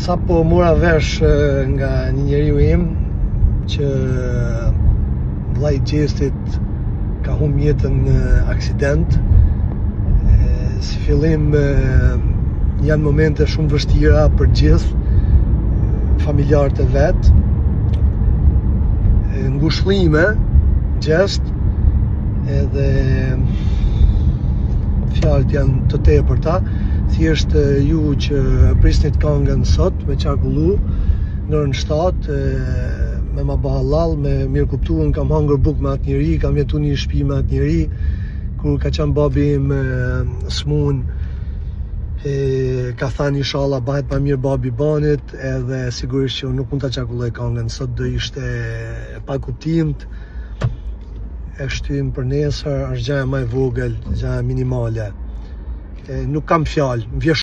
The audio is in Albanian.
Sa po mora vesh nga një njeriu im që vllai i Gjestit ka humbur jetën në aksident. Si fillim janë momente shumë vështira për gjithë familjarët e vet. Ngushëllime, gjest, edhe fjalët janë të tepërta. Thjesht ju që prisnit këngën sot me qarkullu në orën 7 me ma ba halal, me mirë kuptuën, kam hangër bukë me atë njeri, kam jetu një shtëpi me atë njeri, kur ka qenë babi im smun, ka thënë inshallah bëhet ma mirë babi banit, edhe sigurisht që nuk mund ta qarkulloj këngën sot, do ishte pa kuptimt. E shtym për nesër, është gjaja më e vogël, gjaja minimale. Nuk kam fjalë, më vjen